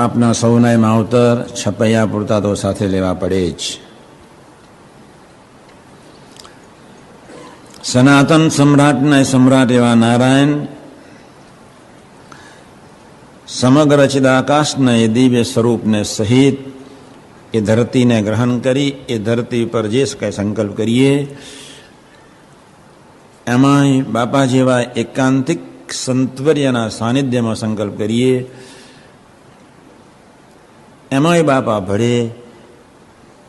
આપના સૌના માવતર છપૈયા પૂરતા તો સાથે લેવા પડે જ. સનાતન સમ્રાટના સમ્રાટ એવા નારાયણ સમગ્ર ચિદાકાશના એ દિવ્ય સ્વરૂપને સહિત એ ધરતીને ગ્રહણ કરી એ ધરતી પર જે કંઈ સંકલ્પ કરીએ એમાંય બાપા જેવા એકાંતિક સંતવર્યના સાનિધ્યમાં સંકલ્પ કરીએ, એમાંય બાપા ભળે,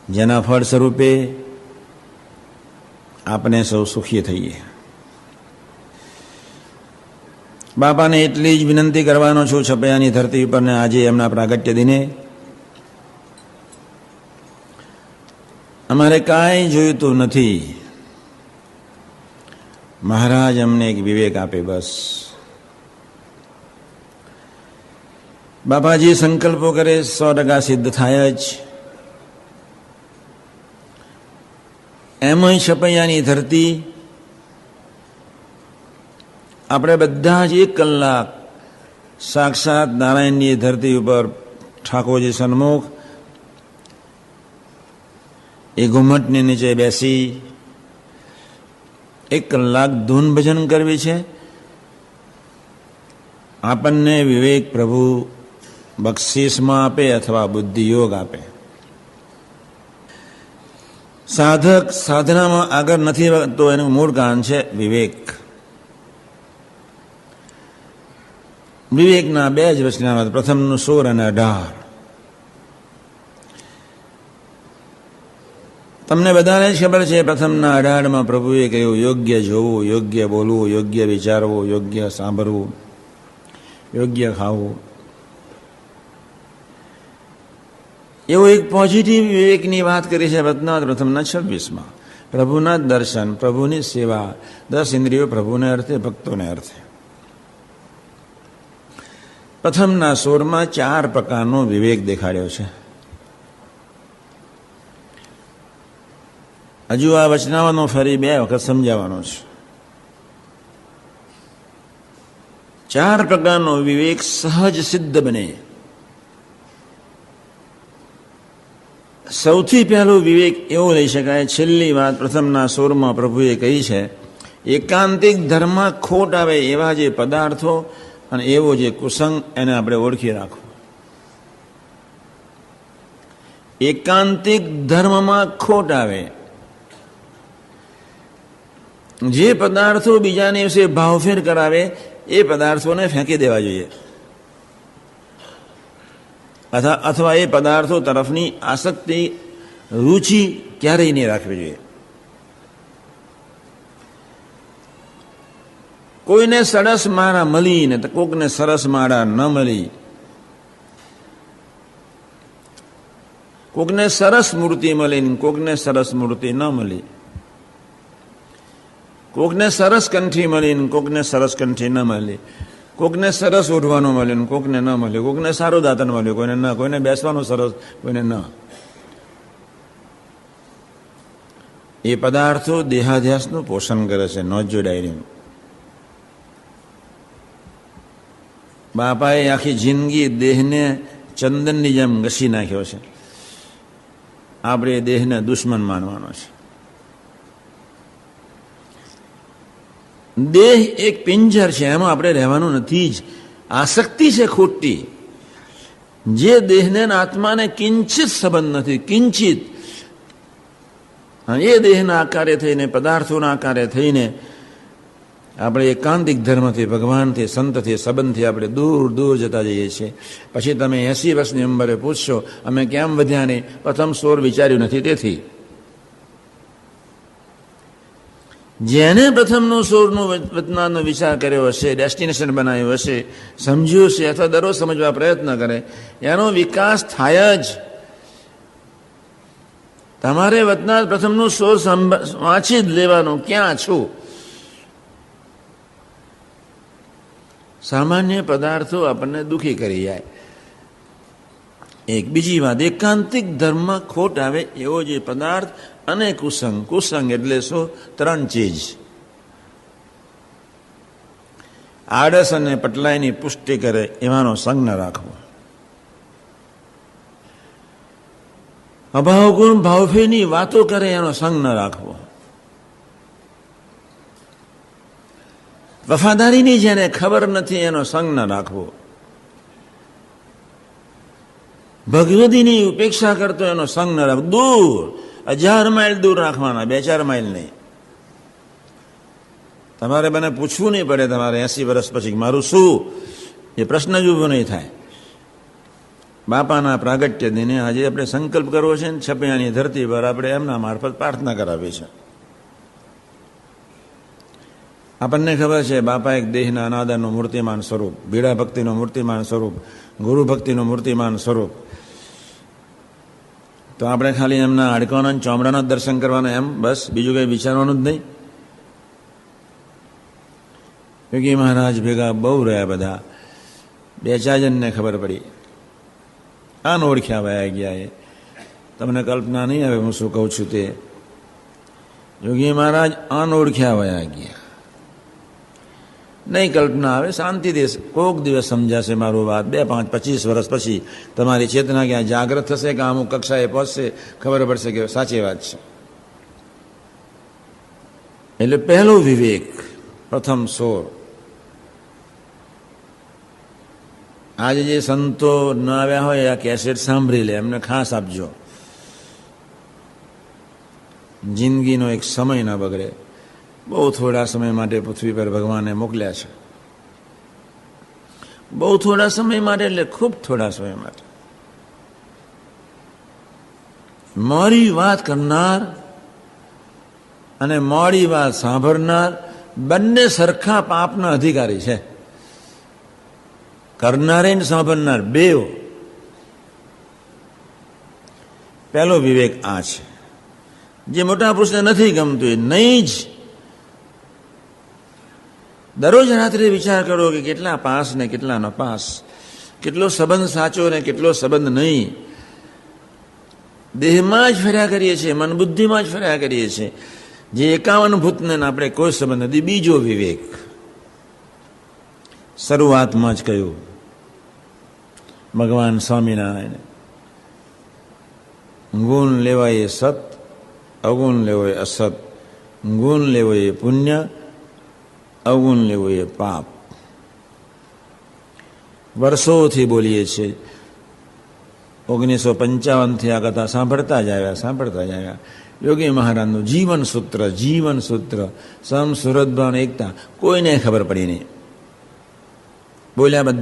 જેના ફળ સ્વરૂપે આપણે સૌ સુખી થઈએ. બાપાને એટલી જ વિનંતી કરવાનો છું છપૈયાની ધરતી ઉપરને આજે એમના પ્રાગટ્ય દિને અમારે કાંઈ જોઈતું નથી. મહારાજ અમને એક વિવેક આપે બસ. બાપા જે સંકલ્પો કરે 100% સિદ્ધ થાય જ. એમાંય છપૈયાની ધરતી આપણે બધા જ 1 કલાક સાક્ષાત નારાયણની ધરતી ઉપર ઠાકોરજી સન્મુખ એ ઘુમ્મટની નીચે બેસી 1 કલાક ધૂન ભજન કરવી છે. આપણને વિવેક પ્રભુ બક્ષિસમાં આપે અથવા બુદ્ધિયોગ આપે. સાધક સાધનામાં આગળ નથી તો એનું મૂળ કારણ છે વિવેક. વિવેકના 2 જ વચનામત, પ્રથમનું 16 અને 18. તમને બધાને જ ખબર છે પ્રથમના 18માં પ્રભુએ કહ્યું યોગ્ય જોવું, યોગ્ય બોલવું, યોગ્ય વિચારવું, યોગ્ય સાંભળવું, યોગ્ય ખાવું. એવો એક પોઝિટિવ વિવેકની વાત કરી છે વચનામૃત પ્રથમના 26માં. પ્રભુના દર્શન, પ્રભુની સેવા, 10 ઇન્દ્રિયો પ્રભુને અર્થે, ભક્તોને અર્થે. પ્રથમના 16માં 4 પ્રકારનો વિવેક દેખાડ્યો છે. હજુ આ વચનાવાનો ફરી 2 વખત સમજાવવાનો છે. 4 પ્રકારનો વિવેક સહજ સિદ્ધ બને. સૌથી પહેલો વિવેક એવો લઈ શકાય, છેલ્લી વાત પ્રથમના 16માં પ્રભુએ કહી છે, એકાંતિક ધર્મ ખોટ આવે એવા જે પદાર્થો અને એવો જે કુસંગ એને આપણે ઓળખી રાખવો. એકાંતિક ધર્મમાં ખોટ આવે, જે પદાર્થો બીજાને વિશે ભાવફેર કરાવે એ પદાર્થોને ફેંકી દેવા જોઈએ, અથવા એ પદાર્થો તરફની આસક્તિ, રુચિ ક્યારેય નહીં રાખવી જોઈએ. કોઈને સરસ માળા મળી ને કોકને સરસ માળા ન મળી, કોકને સરસ મૂર્તિ મળી ને કોકને સરસ મૂર્તિ ન મળી, કોકને સરસ કંઠી મળી ને કોકને સરસ કંઠી ન મળી, કોકને સરસ ઓઢવાનું મળ્યું ને કોકને ન મળ્યું, કોકને સારું દાંતણ મળ્યું કોઈને ન, કોઈને બેસવાનું સરસ કોઈને ન. એ પદાર્થો દેહાધ્યાસનું પોષણ કરે છે. નોંધજો ડાયરીમાં. બાપાએ આખી જિંદગી દેહને ચંદનની જેમ ઘસી નાખ્યો છે. આપણે દેહને દુશ્મન માનવાનો છે. દેહ એક પિંજર છે, એમાં આપણે રહેવાનું નથી જ. આસક્તિ છે ખોટી. જે દેહને આત્માને કિંચિત સંબંધ નથી, કિંચિત, એ દેહના આકારે થઈને, પદાર્થોના આકારે થઈને આપણે એકાંતિક ધર્મથી, ભગવાનથી, સંતથી, સંબંધથી આપણે દૂર દૂર જતા જઈએ છીએ. પછી તમે 80 વર્ષની ઉંમરે પૂછશો અમે કેમ વધ્યા નહીં? પ્રથમ 16 વિચાર્યું નથી તેથી. જેને પ્રથમનો 16નો વચનાનો વિચાર કર્યો હશે, ડેસ્ટિનેશન બનાવ્યું હશે, સમજ્યું છે અથવા દરરોજ સમજવા પ્રયત્ન કરે, એનો વિકાસ થાય જ. તમારે વચના પ્રથમનું 16 વાંચી જ લેવાનું. ક્યાં છું? સામાન્ય પદાર્થો આપણને દુઃખી કરી જાય. એક બીજી વાત, એકાંતિક ધર્મમાં ખોટ આવે એવો જે પદાર્થ અને કુસંગ. કુસંગ એટલે શું? 3 ચીજ. આળસ અને પટલાઈની પુષ્ટિ કરે એવાનો સંગ ન રાખવો. અભાવ ગુણ ભાવફેની વાતો કરે એનો સંગ ન રાખવો. વફાદારીની જેને ખબર નથી એનો સંગ ન રાખવો. ભગવદીની ઉપેક્ષા કરતો એનો સંગ ન રાખવો. દૂર 1000 માઇલ દૂર રાખવાના, 2-4 માઇલ નહીં. તમારે મને પૂછવું નહીં પડે તમારે 80 વર્ષ પછી મારું શું, એ પ્રશ્ન જ ઉભો નહીં થાય. બાપાના પ્રાગટ્ય દિને આજે આપણે સંકલ્પ કરવો છે ને છપિયાની ધરતી પર આપણે એમના મારફત પ્રાર્થના કરાવી છે. આપણને ખબર છે બાપા એક દેહના અનાદરનું મૂર્તિમાન સ્વરૂપ, બીડા ભક્તિનું મૂર્તિમાન સ્વરૂપ, ગુરુ ભક્તિનું મૂર્તિમાન સ્વરૂપ. તો આપણે ખાલી એમના હાડકાના ચોમડાના દર્શન કરવાના એમ બસ, બીજું કંઈ વિચારવાનું જ નહીં. યોગી મહારાજ ભેગા બહુ રહ્યા બધા, 2-4 જણને ખબર પડી, આન ઓળખ્યા વયા ગયા. એ તમને કલ્પના નહીં આવે હું શું કહું છું તે. યોગી મહારાજ આન ઓળખ્યા વયા ગયા. નહીં કલ્પના આવે, શાંતિથી કોઈક દિવસ સમજાશે મારું વાત. 2, 5, 25 વર્ષ પછી તમારી ચેતના ક્યાં જાગૃત થશે કે અમુક કક્ષાએ પહોંચશે, ખબર પડશે કે સાચી વાત છે. એટલે પહેલો વિવેક, પ્રથમ સોર. આજે જે સંતો ન આવ્યા હોય આ કેસેટ સાંભળી લે, એમને ખાસ આપજો. જિંદગીનો એક સમય ના બગડે. બહુ થોડા સમય માટે પૃથ્વી પર ભગવાને મોકલ્યા છે. બહુ થોડા સમય માટે એટલે ખૂબ થોડા સમય માટે. મોડી વાત કરનાર અને મોડી વાત સાંભળનાર બંને સરખા પાપના અધિકારી છે. કરનારે ને સાંભળનાર બેવ. પહેલો વિવેક આ છે. જે મોટા પુરુષને નથી ગમતું એ નહીં જ. દરરોજ રાત્રે વિચાર કરો કે કેટલા પાસ ને કેટલા નપાસ, કેટલો સંબંધ સાચો ને કેટલો સંબંધ નહીં. દેહમાં જ ફર્યા કરીએ છીએ, મન બુદ્ધિમાં જ ફર્યા કરીએ છીએ. જે 51 ભૂતને આપણે કોઈ સંબંધ નથી. બીજો વિવેક શરૂઆતમાં જ કહ્યું ભગવાન સ્વામિનારાયણ, ગુણ લેવાય એ સત, અવગુણ લેવો એ અસત, ગુણ લેવો એ પુણ્ય, અવગુણ લેવો એ પાપ. વર્ષોથી બોલીએ છીએ. 1955થી આ કથા સાંભળતા જ આવ્યા. યોગી મહારાજનું જીવન સૂત્ર સમ સુરત ભાવ એકતા કોઈને ખબર પડી નહીં. બોલ્યા